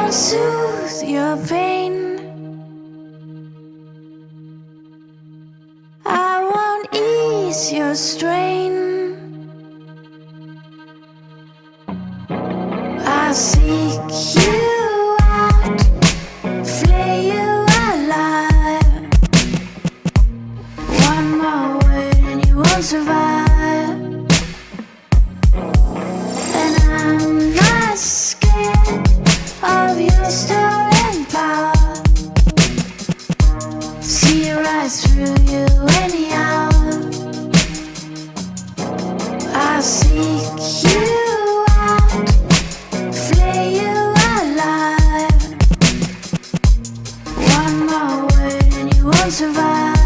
I'll soothe your pain. I won't ease your strain. I'll seek you out, flay you alive. One more word and you won't survive. And I'm not scared of your stolen power. See right through you anyhow. I'll seek you out, flay you alive. One more word and you won't survive.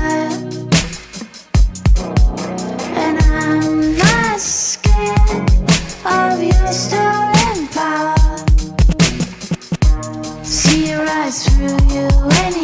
And I'm not scared of your stolen power. See right through you anyhow.